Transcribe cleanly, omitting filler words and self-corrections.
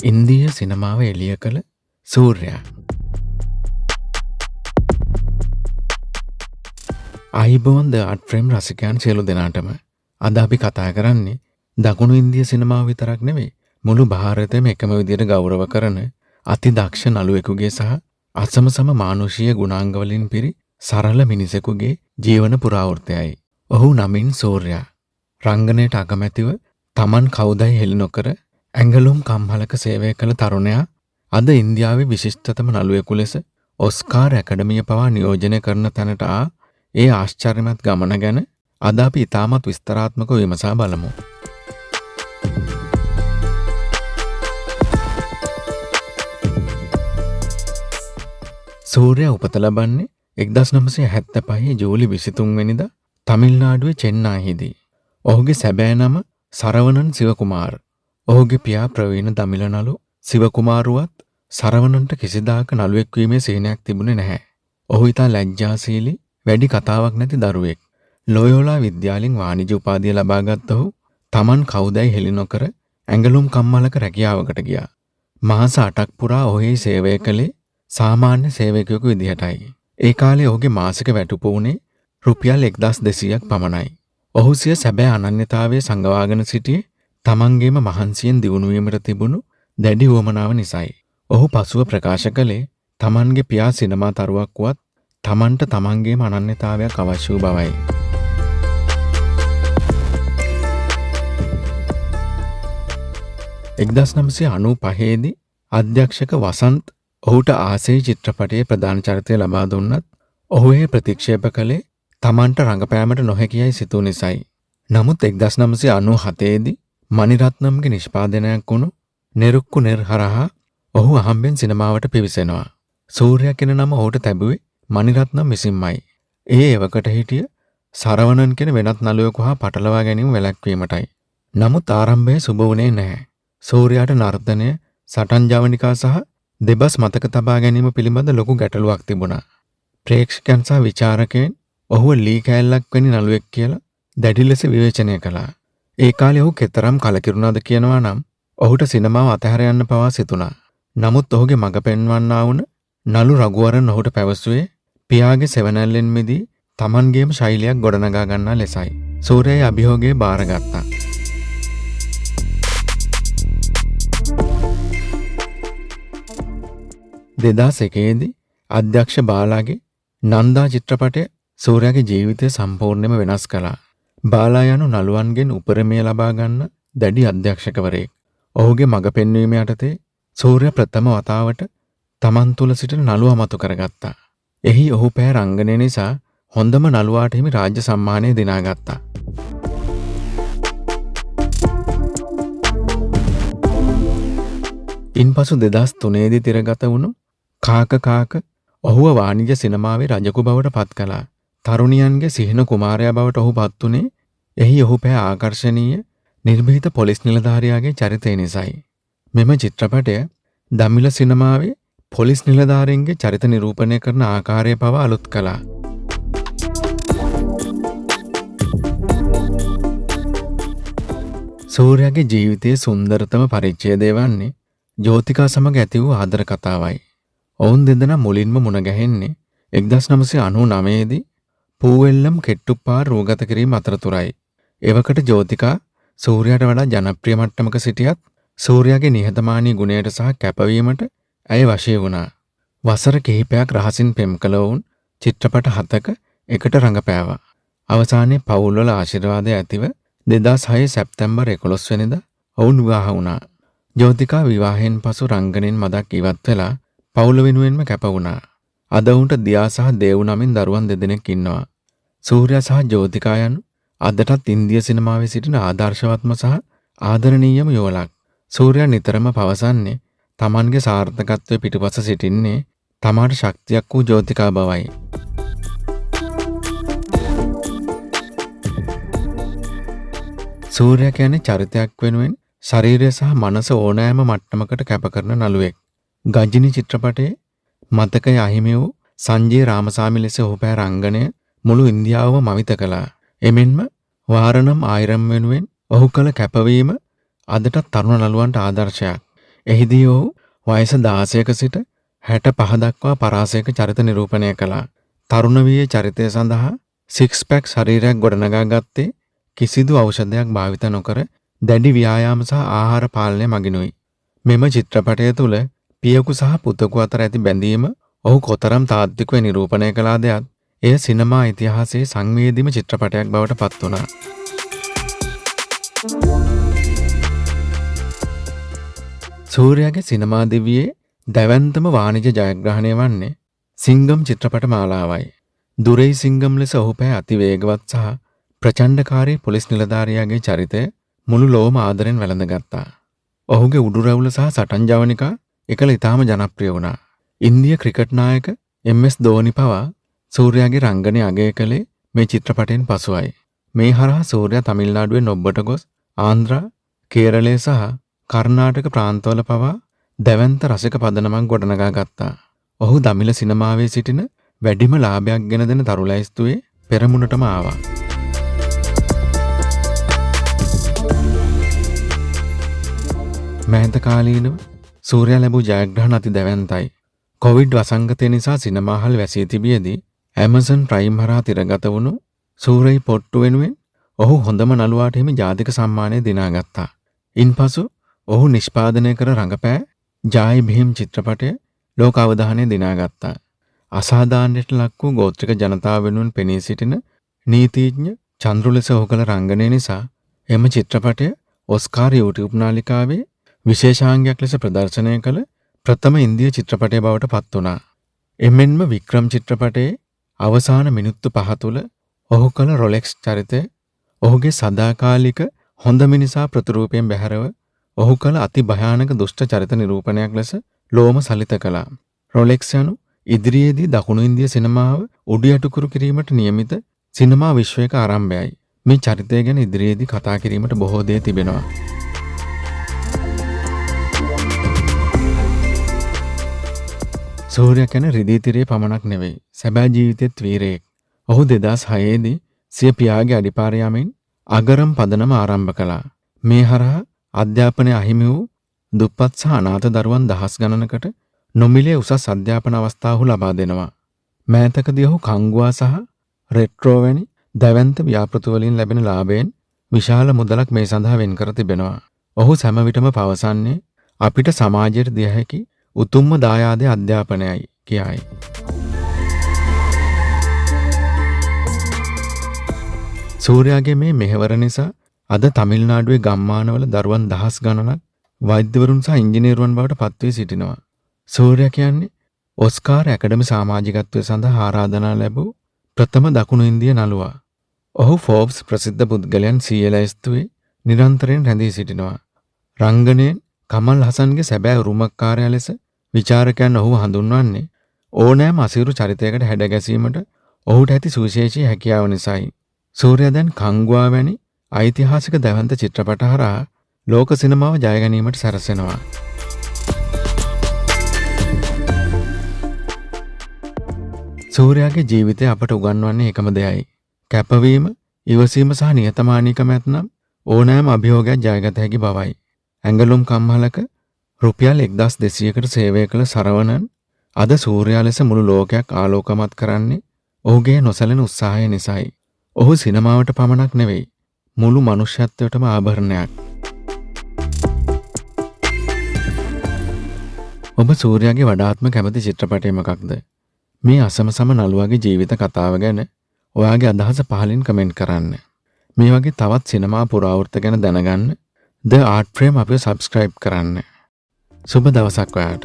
ඉන්දීය සිනමාව එළිය කළ සූර්යයා. අයිබෝන් ද ආර්ට් ෆ්‍රේම් රසිකයන් සියලු දෙනාටම අද අපි කතා කරන්නේ දකුණු ඉන්දිය සිනමාව විතරක් නෙවෙයි මුළු ಭಾರತයම එකම විදියට ගෞරව කරන අති දක්ෂ නළුවෙකුගේ සහ අසමසම මානුෂීය ගුණාංග වලින් පිරි සරල මිනිසෙකුගේ ජීවන පුරාවෘත්තයයි. ඔහු නමින් සූර්යා. රංගනයට අකමැතිව Taman කවුදයි හෙළි නොකර ඇඟලුම් කම්හලක සේවය කළ තරුණයා අද ඉන්දියාවේ විශිෂ්ටතම නළුවෙකු ලෙස ඔස්කාර් ඇකඩමිය පවා නියෝජනය කරන තැනට ඒ ආශ්චර්යමත් ගමන ගැන අද අපි ඉතාමත් විස්තරාත්මකව විමසා බලමු. සූර්යා උපත ලබන්නේ 1975 ජූලි 23 වෙනිදා තමිල්නාඩුවේ චෙන්නයිහිදී. ඔහුගේ සැබෑ නම සරවණන් සිවකුමාර්. ඔහුගේ පියා ප්‍රවීණ දමිළ නළු සිවකුමාරුවත් සරවණන්ට කිසිදාක නළුවෙක් වීමේ සිහිනයක් තිබුණේ නැහැ. ඔහු ඉතා ලැජ්ජාශීලී වැඩි කතාවක් නැති දරුවෙක්. ලෝයෝලා විද්‍යාලයෙන් වාණිජ්‍ය උපාධිය ලබාගත් ඔහු Taman කවුදයි හෙළි නොකර ඇඟලුම් කම්මලක රැකියාවකට ගියා. මාස 8ක් පුරා ඔහු සේවය කළේ සාමාන්‍ය සේවකයෙකු විදිහටයි. ඒ කාලේ ඔහුගේ මාසික වැටුප වුණේ රුපියල් 1200ක් පමණයි. ඔහු සිය සැබෑ අනන්‍යතාවයේ සංගවාගෙන සිටියේ තමන්ගේම මහන්සියෙන් දියුණු වීමට තිබුණු දැඩි උවමනාව නිසායි. ඔහු පසුව ප්‍රකාශ කළේ තමන්ගේ පියා සිනමා තරුවක් වුවත් තමන්ට තමන්ගේම අනන්‍යතාවයක් අවශ්‍ය වූ බවයි. එක්දස් 995 අධ්‍යක්ෂක වසන්ත් ඔහුට ආසේ චිත්‍රපටයේ ප්‍රධාන චරිතය ලබා දුන්නත් ඔහු එය ප්‍රතික්ෂේප කළේ තමන්ට රඟපෑමට නොහැකියයි සිතූ නිසායි. නමුත් 1997 මණිරත්නම්ගේ නිෂ්පාදනයක් වුණු නෙරුක්කු නෙර්හරහා ඔහු අහම්බෙන් සිනමාවට පිවිසෙනවා. සූර්යා කියන නම ඔහුට තැබුවේ මණිරත්නම් විසින්මයි. ඒ එවකට හිටිය සරවණන් කියන වෙනත් නළුවෙකු හා පටලවා ගැනීම වැළැක්වීමටයි. නමුත් ආරම්භයේ සුබ වුණේ නැහැ. සූර්යාට නර්තනය, සටන් ජවනිකා සහ දෙබස් මතක තබා ගැනීම පිළිබඳ ලොකු ගැටලුවක් තිබුණා. ප්‍රේක්ෂකයන් සහ විචාරකයන් ඔහුව ලී කෑල්ලක් වැනි නළුවෙක් කියලා දැඩි ලෙස විවේචනය කළා. ඒ කාලේ ඔහු කෙතරම් කලකිරුණාද කියනවා නම් ඔහුට සිනමාව අතහැර යන්න පවා සිතුණා. නමුත් ඔහුගේ මඟ පෙන්වන්නා වුණ නළු රඝුවරන් ඔහුට පැවසුවේ පියාගේ සෙවණැල්ලෙන් මිදී Tamanගේම ශෛලියක් ගොඩනගා ගන්නා ලෙසයි. සූර්යාගේ අභියෝගය බාරගත්තා. දෙදස් එකේදී අධ්‍යක්ෂ බාලාගේ නන්දා චිත්‍රපටය සූර්යාගේ ජීවිතය සම්පූර්ණයෙන්ම වෙනස් කළා. බාලා යනු නළුවන්ගෙන් උපරිමය ලබා ගන්න දැඩි අධ්‍යක්ෂකවරයෙක්. ඔහුගේ මඟ පෙන්වීම යටතේ සූර්යා ප්‍රථම වතාවට Taman තුල සිටින නළුවා මතු කරගත්තා. එහි ඔහු පෑ රංගනය නිසා හොඳම නළුවාට හිමි රාජ්‍ය සම්මානය දිනාගත්තා. ඉන්පසු 2003 තිරගත වුණු කාක කාක ඔහුව වාණිජ්‍ය සිනමාවේ රජකු බවට පත් කළා. තරුණියන්ගේ සිහින කුමාරයා බවට ඔහු පත් වුණේ එහි ඔහු පෑ ආකර්ශනීය නිර්භීත පොලිස් නිලධාරියාගේ චරිතය නිසායි. මෙම චිත්‍රපටය දමිළ සිනමාවේ පොලිස් නිලධාරීන්ගේ චරිත නිරූපණය කරන ආකාරය පවා අලුත් කළා. සූර්යාගේ ජීවිතයේ සුන්දරතම පරිච්ඡේදය වන්නේ ජෝතිකා සමග ඇති වූ ආදර කතාවයි. ඔවුන් දෙදෙනා මුලින්ම මුණ ගැහෙන්නේ 1999 පූවෙල්ලම් කෙට්ටුපාර රූගත කිරීම අතරතුරයි. එවකට ජෝතිකා සූර්යාට වඩා ජනප්‍රිය මට්ටමක සිටියත් සූර්යාගේ නිහතමානී ගුණයට සහ කැපවීමට ඇය වශී වුණා. වසර කිහිපයක් රහසින් පෙම් කළ ඔවුන් චිත්‍රපට 7ක එකට රඟපෑවා. අවසානයේ පවුල්වල ආශිර්වාදය ඇතිව 2006 සැප්තැම්බර් 11 වෙනිදා ඔවුන් විවාහ වුණා. ජෝතිකා විවාහයෙන් පසු රංගනයෙන් මදක් ඉවත් වෙලා පවුල වෙනුවෙන්ම කැප වුණා. අද ඔවුන්ට දියා සහ දේව් නමින් දරුවන් දෙදෙනෙක් ඉන්නවා. සූර්යා සහ ජෝතිකා යනු අදටත් ඉන්දිය සිනමාවේ සිටින ආදර්ශවත්ම සහ ආදරණීයම යුවළක්. සූර්යා නිතරම පවසන්නේ Tamanගේ සාර්ථකත්වයේ පිටුපස සිටින්නේ තමාට ශක්තියක් වූ ජෝතිකා බවයි. සූර්යා කියන්නේ චරිතයක් වෙනුවෙන් ශරීරය සහ මනස ඕනෑම මට්ටමකට කැප කරන නළුවෙක්. ගජිනි චිත්‍රපටයේ මතකය අහිමි වූ සංජේ රාමසාමි ලෙස ඔහු පෑ රංගනය මුළු ඉන්දියාවම මවිත කළා. එමෙන්ම වාරනම් ආයිරම් වෙනුවෙන් ඔහු කළ කැපවීම අදටත් තරුණ නළුවන්ට ආදර්ශයක්. එහිදී ඔහු වයස 16ක සිට 65 දක්වා පරාසයක චරිත නිරූපණය කළා. තරුණ වියේ චරිතය සඳහා සික්ස් පැක් ශරීරයක් ගොඩනගා ගත්තේ කිසිදු ඖෂධයක් භාවිත නොකර දැඩි ව්‍යායාම සහ ආහාර පාලනය මගිනුයි. මෙම චිත්‍රපටය තුළ පියෙකු සහ පුතෙකු අතර ඇති බැඳීම ඔහු කොතරම් තාත්විකව නිරූපණය කළාදයත් එය සිනමා ඉතිහාසයේ සංවේදීම චිත්‍රපටයක් බවට පත් වුණා. සූර්යාගේ සිනමා දිවියේ දැවැන්තම වාණිජ ජයග්‍රහණය වන්නේ සිංගම් චිත්‍රපට මාලාවයි. දුරෙයි සිංගම් ලෙස ඔහු පෑ අතිවේගවත් සහ ප්‍රචණ්ඩකාරී පොලිස් නිලධාරියාගේ චරිතය මුළු ලොවම ආදරෙන් වැළඳගත්තා. ඔහුගේ උඩු රැවුල සහ සටන් ජවනිකා එකල ඉතාම ජනප්‍රිය වුණා. ඉන්දිය ක්‍රිකට් නායක MS ධෝනි පවා සූර්යාගේ රංගනය අගය කළේ මේ චිත්‍රපටයෙන් පසුවයි. මේ හරහා සූර්යා තමිල්නාඩුවේ නොබ්බට ගොස් ආන්ද්‍රා, කේරළය සහ කර්ණාටක ප්‍රාන්තවල පවා දැවැන්ත රසික පදනමක් ගොඩනගා ගත්තා. ඔහු දමිළ සිනමාවේ සිටින වැඩිම ලාභයක් ගෙන දෙන තරු ලැයිස්තුවේ පෙරමුණටම ආවා. මෑත කාලීනව සූර්යා ලැබූ ජයග්‍රහණ අති දැවැන්තයි. කොවිඩ් වසංගතය නිසා සිනමාහල් වැසී තිබියදී ඇමසන් ප්‍රයිම් හරහා තිරගත වුණු සූරයි පොට්ටු වෙනුවෙන් ඔහු හොඳම නළුවාට හිමි ජාතික සම්මානය දිනාගත්තා. ඉන්පසු ඔහු නිෂ්පාදනය කර රඟපෑ ජායි භීම් චිත්‍රපටය ලෝක අවධානය දිනාගත්තා. අසාධාරණයට ලක් වූ ගෝත්‍රික ජනතාව වෙනුවෙන් පෙනී සිටින නීතිඥ චන්ද්‍රු ලෙස ඔහු කළ රංගනය නිසා එම චිත්‍රපටය ඔස්කාර් YouTube නාලිකාවේ විශේෂාංගයක් ලෙස ප්‍රදර්ශනය කළ ප්‍රථම ඉන්දිය චිත්‍රපටය බවට පත් වුණා. එමෙන්ම වික්‍රම් චිත්‍රපටයේ අවසාන මිනිත්තු 5 තුළ ඔහු කළ රොලෙක්ස් චරිතය ඔහුගේ සදාකාලික හොඳ මිනිසා ප්‍රතිරූපයෙන් බැහැරව ඔහු කළ අති භයානක දුෂ්ට චරිත නිරූපණයක් ලෙස ලෝම සලිත කළා. රොලෙක්ස් යනු ඉදිරියේදී දකුණු ඉන්දිය සිනමාව උඩියටුකුරු කිරීමට නියමිත සිනමා විශ්වයක ආරම්භයයි. මේ චරිතය ගැන ඉදිරියේදී කතා කිරීමට බොහෝ දේ තිබෙනවා. සූර්යා කියන රිදී තිරේ පමණක් නෙවෙයි, සැබෑ ජීවිතෙත් වීරයෙක්. ඔහු 2006 දී සිය පියාගේ අඩිපාර යමින් අගරම් පදනම ආරම්භ කළා. මේ හරහා අධ්‍යාපනය අහිමි වූ දුප්පත් සහ අනාථ දරුවන් දහස් ගණනකට නොමිලේ උසස් අධ්‍යාපන අවස්ථා ඔහු ලබා දෙනවා. මෑතකදී ඔහු කංගුවා සහ රෙට්‍රෝ වැනි දැවැන්ත ව්‍යාපෘති වලින් ලැබෙන ලාභයෙන් විශාල මුදලක් මේ සඳහා වෙන් කර තිබෙනවා. ඔහු සෑම විටම පවසන්නේ අපිට සමාජයට දිය හැකි උතුම්ම දායාදය අධ්‍යාපනයයි කියයි. සූර්යාගේ මේ මෙහෙවර නිසා අද තමිල්නාඩුවේ ගම්මානවල දරුවන් දහස් ගණනක් වෛද්‍යවරුන් සහ ඉංජිනේරුවන් බවට පත් වී සිටිනවා. සූර්යා කියන්නේ ඔස්කාර් ඇකඩමි සමාජිකත්වය සඳහා ආරාධනා ලැබූ ප්‍රථම දකුණු ඉන්දිය නළුවා. ඔහු ෆෝබ්ස් ප්‍රසිද්ධ පුද්ගලයන් 100 ලැයිස්තුවේ නිරන්තරයෙන් රැඳී සිටිනවා. රංගනයෙන් කමල් හසන්ගේ සැබෑ උරුමකාරයා ලෙස විචාරකයන් ඔහු හඳුන්වන්නේ ඕනෑම අසීරු චරිතයකට හැඩ ගැසීමට ඔහුට ඇති සුවිශේෂී හැකියාව නිසායි. සූර්යා දැන් කංගුවා වැනි ඓතිහාසික දැවැන්ත චිත්‍රපට හරහා ලෝක සිනමාව ජය ගැනීමට සැරසෙනවා. සූර්යාගේ ජීවිතය අපට උගන්වන්නේ එකම දෙයයි. කැපවීම, ඉවසීම සහ නිහතමානීකම ඇතනම් ඕනෑම අභියෝගයක් ජයගත හැකි බවයි. ඇඟලුම් කම්හලක රුපියල් 1200කට සේවය කළ සරවණන් අද සූර්යා ලෙස මුළු ලෝකයක් ආලෝකමත් කරන්නේ ඔහුගේ නොසැලෙන උත්සාහය නිසායි. ඔහු සිනමාවට පමණක් නෙවෙයි, මුළු මනුෂ්‍යත්වයටම ආභරණයක්. ඔබ සූර්යාගේ වඩාත්ම කැමති චිත්‍රපටය මොකක්ද? මේ අසමසම නළුවාගේ ජීවිත කතාව ගැන ඔයාගේ අදහස පහලින් කමෙන්ට් කරන්න. මේ වගේ තවත් සිනමා පුරාවෘත්ත ගැන දැනගන්න The Art Frame අපිව සබ්ස්ක්‍රයිබ් කරන්න. සුබ දවසක් ඔයාට.